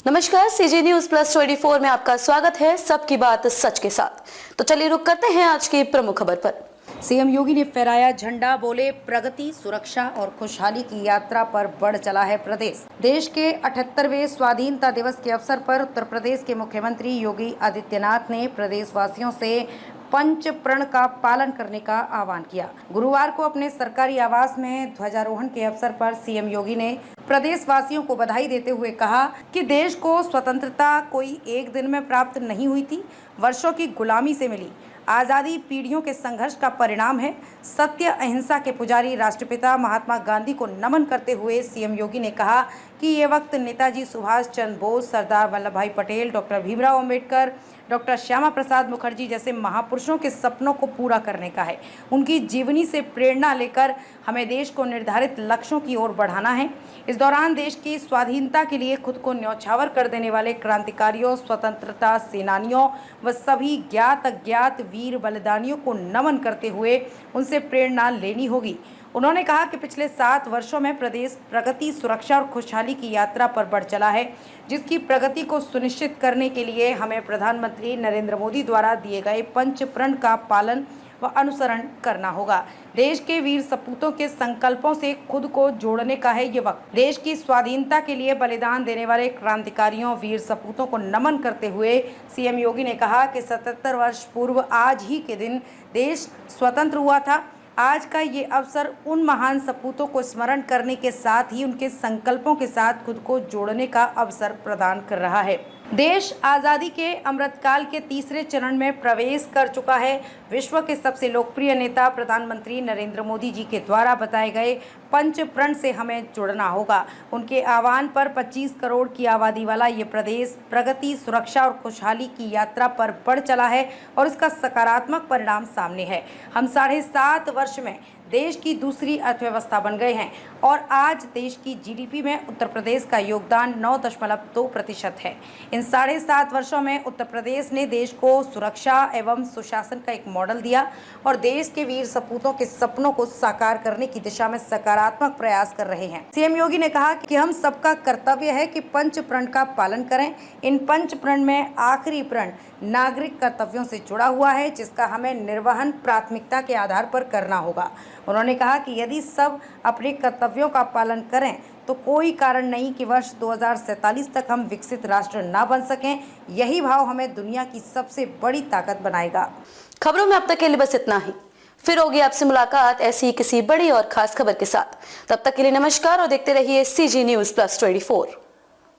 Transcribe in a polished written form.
नमस्कार, CG news plus 24 में आपका स्वागत है। सबकी बात सच के साथ। तो चलिए रुक करते हैं आज की प्रमुख खबर पर। सीएम योगी ने फहराया झंडा, बोले प्रगति, सुरक्षा और खुशहाली की यात्रा पर बढ़ चला है प्रदेश। देश के 78वें स्वाधीनता दिवस के अवसर पर उत्तर प्रदेश के मुख्यमंत्री योगी आदित्यनाथ ने प्रदेशवासियों से पंच प्रण का पालन करने का आह्वान किया। गुरुवार को अपने सरकारी आवास में ध्वजारोहण के अवसर पर सीएम योगी ने प्रदेशवासियों को बधाई देते हुए कहा कि देश को स्वतंत्रता कोई एक दिन में प्राप्त नहीं हुई थी, वर्षों की गुलामी से मिली। आज़ादी पीढ़ियों के संघर्ष का परिणाम है। सत्य अहिंसा के पुजारी राष्ट्रपिता महात्मा गांधी को नमन करते हुए सीएम योगी ने कहा कि ये वक्त नेताजी सुभाष चंद्र बोस, सरदार वल्लभ भाई पटेल, डॉक्टर भीमराव अंबेडकर, डॉक्टर श्यामा प्रसाद मुखर्जी जैसे महापुरुषों के सपनों को पूरा करने का है। उनकी जीवनी से प्रेरणा लेकर हमें देश को निर्धारित लक्ष्यों की ओर बढ़ाना है। इस दौरान देश की स्वाधीनता के लिए खुद को न्यौछावर कर देने वाले क्रांतिकारियों, स्वतंत्रता सेनानियों व सभी ज्ञात अज्ञात वीर बलिदानियों को नमन करते हुए उनसे प्रेरणा लेनी होगी। उन्होंने कहा कि पिछले 7 वर्षों में प्रदेश प्रगति, सुरक्षा और खुशहाली की यात्रा पर बढ़ चला है, जिसकी प्रगति को सुनिश्चित करने के लिए हमें प्रधानमंत्री नरेंद्र मोदी द्वारा दिए गए पंच प्रण का पालन व अनुसरण करना होगा। देश के वीर सपूतों के संकल्पों से खुद को जोड़ने का है ये वक्त। देश की स्वाधीनता के लिए बलिदान देने वाले क्रांतिकारियों, वीर सपूतों को नमन करते हुए सीएम योगी ने कहा कि 77 वर्ष पूर्व आज ही के दिन देश स्वतंत्र हुआ था। आज का ये अवसर उन महान सपूतों को स्मरण करने के साथ ही उनके संकल्पों के साथ खुद को जोड़ने का अवसर प्रदान कर रहा है। देश आज़ादी के अमृतकाल के तीसरे चरण में प्रवेश कर चुका है। विश्व के सबसे लोकप्रिय नेता प्रधानमंत्री नरेंद्र मोदी जी के द्वारा बताए गए पंच प्रण से हमें जुड़ना होगा। उनके आह्वान पर 25 करोड़ की आबादी वाला ये प्रदेश प्रगति, सुरक्षा और खुशहाली की यात्रा पर बढ़ चला है और इसका सकारात्मक परिणाम सामने है। हम 7.5 वर्ष में देश की दूसरी अर्थव्यवस्था बन गए हैं और आज देश की जीडीपी में उत्तर प्रदेश का योगदान 9.2% है। इन 7.5 वर्षों में उत्तर प्रदेश ने देश को सुरक्षा एवं सुशासन का एक मॉडल दिया और देश के वीर सपूतों के सपनों को साकार करने की दिशा में सकारात्मक प्रयास कर रहे हैं। सीएम योगी ने कहा कि हम सबका कर्तव्य है कि पंच प्रण का पालन करें। इन पंच प्रण में आखिरी प्रण नागरिक कर्तव्यों से जुड़ा हुआ है, जिसका हमें निर्वहन प्राथमिकता के आधार पर करना होगा। उन्होंने कहा कि यदि सब अपने कर्तव्यों का पालन करें तो कोई कारण नहीं कि वर्ष 2047 तक हम विकसित राष्ट्र ना बन सकें। यही भाव हमें दुनिया की सबसे बड़ी ताकत बनाएगा। खबरों में अब तक के लिए बस इतना ही। फिर होगी आपसे मुलाकात ऐसी ही किसी बड़ी और खास खबर के साथ। तब तक के लिए नमस्कार और देखते रहिए सीजी न्यूज प्लस 24।